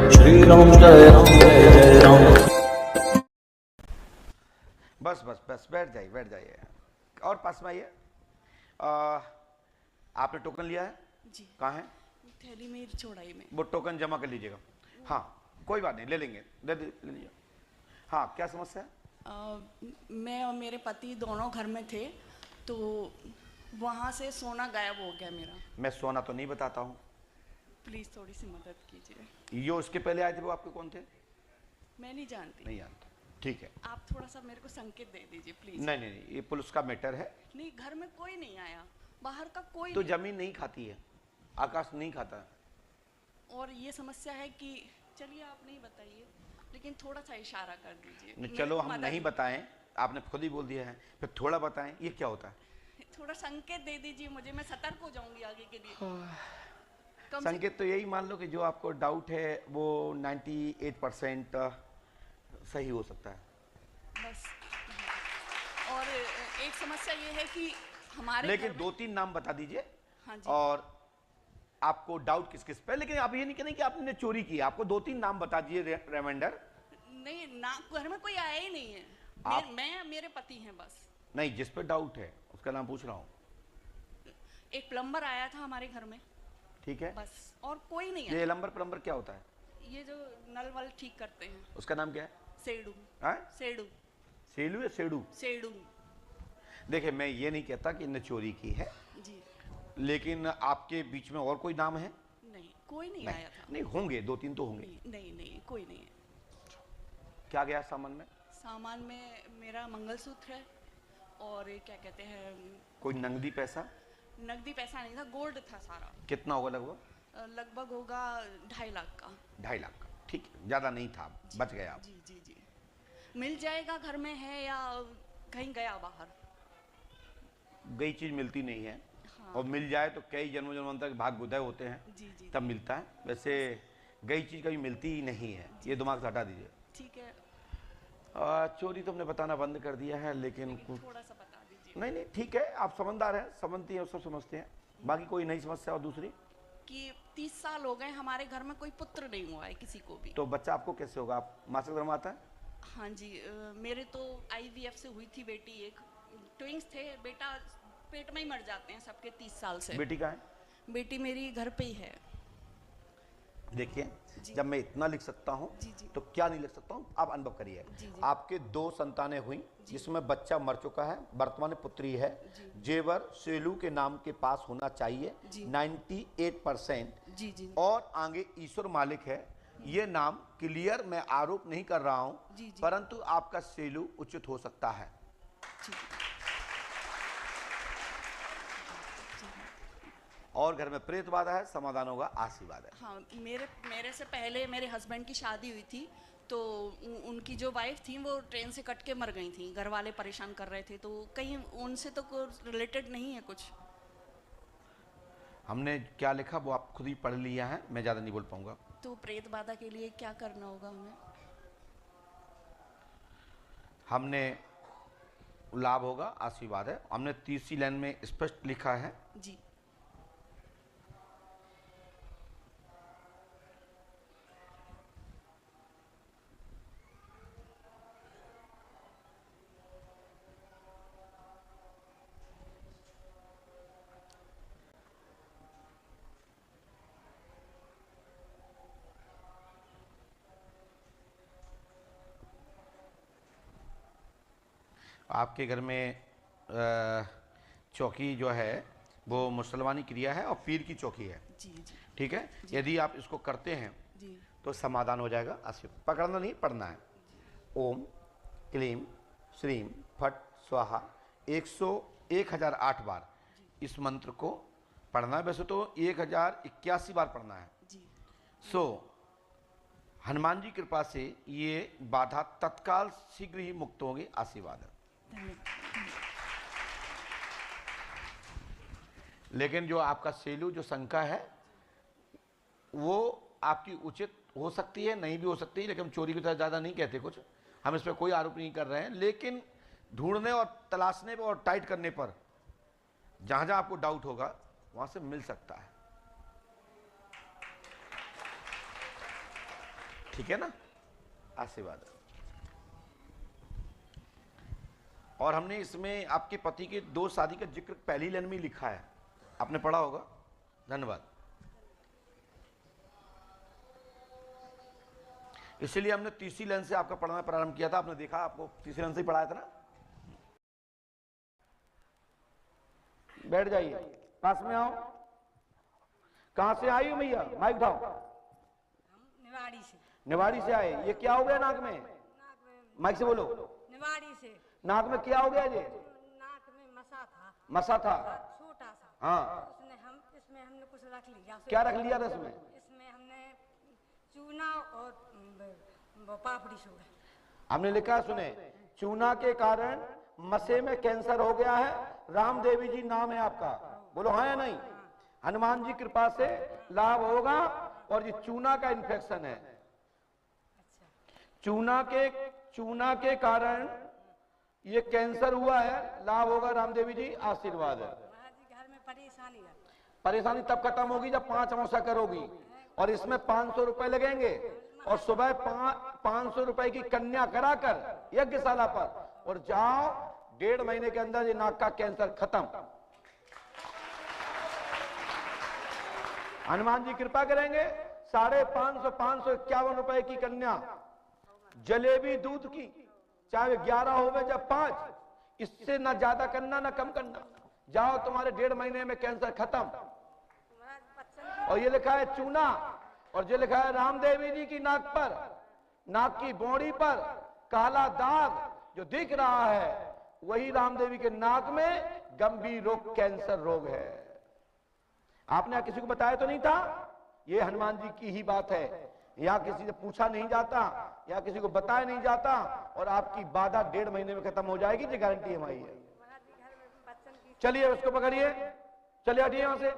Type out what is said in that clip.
श्री राम जय राम जय जय राम। बस बस बस बैठ जाइए और पास में आइए। आपने टोकन लिया है? जी। कहाँ है? थैली में चौड़ाई में। वो टोकन जमा कर लीजिएगा। हाँ कोई बात नहीं, ले लेंगे, ले लीजिए। हाँ क्या समस्या है? मैं और मेरे पति दोनों घर में थे, तो वहाँ से सोना गायब हो गया मेरा। मैं सोना तो नहीं बताता हूँ। प्लीज़ थोड़ी सी मदद कीजिए। ये उसके पहले आए थे, वो आपके कौन थे? मैं नहीं जानती। नहीं जानता, ठीक है। आप थोड़ा सा मेरे को संकेत दे दीजिए प्लीज़। नहीं नहीं नहीं, ये पुलिस का मैटर है। नहीं, घर में कोई नहीं आया, बाहर का कोई तो नहीं। जमीन नहीं खाती है, आकाश नहीं खाता। और ये समस्या है कि चलिए आप नहीं बताइए, लेकिन थोड़ा सा इशारा कर दीजिए। नहीं, चलो हम मदद- नहीं बताएं, आपने खुद ही बोल दिया है, फिर थोड़ा बताएं, ये क्या होता है? थोड़ा संकेत दे दीजिए मुझे, मैं सतर्क हो जाऊंगी आगे के लिए। कम से संकेत तो यही मान लो कि जो आपको डाउट है वो 98% सही हो सकता है। बस। और एक समस्या ये है कि हमारे लेकिन घर में- 2-3 नाम बता दीजिए। हाँ जी। और आपको डाउट किस किस पे, लेकिन आप ये नहीं कहें कि आपने चोरी की, आपको 2-3 नाम बता दीजिए रिमाइंडर। नहीं ना, घर में कोई आया ही नहीं है। आप- मैं मेरे पति हैं बस। नहीं, जिस पे डाउट है उसका नाम पूछ रहा हूँ। एक प्लम्बर आया था हमारे घर में, ठीक है, बस, और कोई नहीं ये आया। प्लम्बर क्या होता है? ये जो नल वल ठीक करते हैं। उसका नाम क्या है? सेडू। हाँ? सेडू। सेलू या सेडू? सेडू। देखिए मैं ये नहीं कहता कि इन्हें चोरी की है, जी। लेकिन आपके बीच में और कोई नाम है? नहीं, कोई नहीं नहीं, आया था। नहीं होंगे, 2-3 तो होंगे। नहीं नहीं नहीं, कोई नहीं है। क्या गया सामान में? सामान में मेरा मंगलसूत्र है, और ये क्या कहते हैं, कोई नगदी पैसा? नकदी पैसा नहीं था, गोल्ड था सारा। कितना होगा लगभग? लगभग होगा 2.5 लाख का। 2.5 लाख का, ठीक है, ज्यादा नहीं था, बच गया आप। जी जी जी। मिल जाएगा, घर में है या कहीं गया बाहर? गई चीज मिलती नहीं है। हाँ। और मिल जाए तो कई जन्मों जन्मों तक भाग उदय होते हैं, जी जी। तब मिलता है। वैसे गई चीज कभी मिलती ही नहीं है, ये दिमाग से हटा दीजिए। ठीक है, चोरी तो हमने बताना बंद कर दिया है, लेकिन कुछ थोड़ा सा बता दीजिए नहीं, ठीक है, आप समझदार हैं, समझती हैं, सब समझते हैं। बाकी कोई नई समस्या और दूसरी? कि 30 साल हो गए हमारे घर में कोई पुत्र नहीं हुआ है किसी को भी। तो बच्चा आपको कैसे होगा? आप मासिक धर्म आता है? हाँ जी, मेरे तो IVF से हुई थी बेटी, एक ट्विंस थे। बेटा पेट में ही मर जाते हैं सबके 30 साल से। बेटी का है? बेटी मेरी घर पे ही है। देखिए, जी। जब मैं इतना लिख सकता हूँ जी जी। तो क्या नहीं लिख सकता हूँ, आप अनुभव करिए। जी जी। आपके 2 संतानें हुई, जिसमें बच्चा मर चुका है, वर्तमान में पुत्री है। जी। जेवर सेलू के नाम के पास होना चाहिए, जी। 98%। जी जी। और आगे ईश्वर मालिक है, ये नाम क्लियर, मैं आरोप नहीं कर रहा हूँ, जी जी। परंतु आपका सेलू उचित हो सकता है। जी। और घर में प्रेत बाधा है, समाधान होगा, आशीर्वाद है। हाँ, मेरे से पहले मेरे हस्बैंड की शादी हुई थी, तो उनकी जो वाइफ थी वो ट्रेन से कट के मर गई थी। घर वाले परेशान कर रहे थे, तो कहीं उनसे तो रिलेटेड नहीं है कुछ? हमने क्या लिखा वो आप खुद ही पढ़ लिया है, मैं ज़्यादा नहीं बोल पाऊंगा। तो प्रेत बाधा के लिए क्या करना होगा हमें? हमने लाभ होगा, आशीर्वाद है। हमने तीसरी लाइन में स्पष्ट लिखा है, जी। आपके घर में चौकी जो है वो मुसलमानी क्रिया है और पीर की चौकी है, जी जी। ठीक है। यदि आप इसको करते हैं जी। तो समाधान हो जाएगा। पकड़ना नहीं, पढ़ना है। ओम क्लीम श्रीम फट स्वाहा 1008 बार इस मंत्र को पढ़ना है। वैसे तो 1081 बार पढ़ना है। जी। सो हनुमान जी कृपा से ये बाधा तत्काल शीघ्र ही मुक्त होगी, आशीर्वाद है। धन्यवाद। लेकिन जो आपका सेलू जो शंका है वो आपकी उचित हो सकती है, नहीं भी हो सकती है, लेकिन हम चोरी की तरह ज़्यादा नहीं कहते कुछ, हम इस पर कोई आरोप नहीं कर रहे हैं। लेकिन ढूंढने और तलाशने पर और टाइट करने पर जहाँ जहाँ आपको डाउट होगा वहाँ से मिल सकता है। ठीक है ना, आशीर्वाद। और हमने इसमें आपके पति के 2 शादी का जिक्र पहली लाइन में लिखा है, आपने पढ़ा होगा। धन्यवाद। इसीलिए हमने तीसरी लाइन से आपका पढ़ाना प्रारंभ किया था। आपने देखा, आपको तीसरी लाइन से ही पढ़ाया था ना। बैठ जाइए, पास में आओ। कहां से आई हो भैया? माइक उठाओ। निवाड़ी से। निवाड़ी से आए। ये क्या हो गया नाक में? माइक से बोलो। निवाड़ी से। नाक में क्या हो गया जी? नाक में मसा था। मसा था, छोटा सा। हाँ। इसमें हमने कुछ रख लिया। क्या रख लिया था इसमें? इसमें हमने चूना और पापड़ी सोडा। हमने लिखा, सुने, चूना के कारण मसे में कैंसर हो गया है। रामदेवी जी नाम है आपका, बोलो हाँ या नहीं? हनुमान जी कृपा से लाभ होगा। और ये चूना का इन्फेक्शन है। चूना के कारण ये कैंसर हुआ है, लाभ होगा। रामदेवी जी आशीर्वाद है। घर में परेशानी तब खत्म होगी जब 5 अमावस्या करोगी। और इसमें 500 रुपए लगेंगे। और सुबह 500 रुपए की कन्या कराकर यज्ञशाला पर, और जाओ 1.5 महीने के अंदर ये नाक का कैंसर खत्म। हनुमान जी कृपा करेंगे। 550 551 रुपए की कन्या, जलेबी दूध की, चाहे 11 हो या 5, इससे ना ज्यादा करना ना कम करना। जाओ, तुम्हारे 1.5 महीने में कैंसर खत्म। और ये लिखा है चूना, और ये लिखा है रामदेवी जी की नाक पर, नाक की बॉडी पर काला दाग जो दिख रहा है, वही रामदेवी के नाक में गंभीर रोग कैंसर रोग है। आपने किसी को बताया तो नहीं था? ये हनुमान जी की ही बात है। यहाँ किसी से पूछा नहीं जाता, या किसी को बताया नहीं जाता, और आपकी बाधा 1.5 महीने में खत्म हो जाएगी। ये गारंटी हमारी है। चलिए उसको पकड़िए, चलिए हटिए यहां से।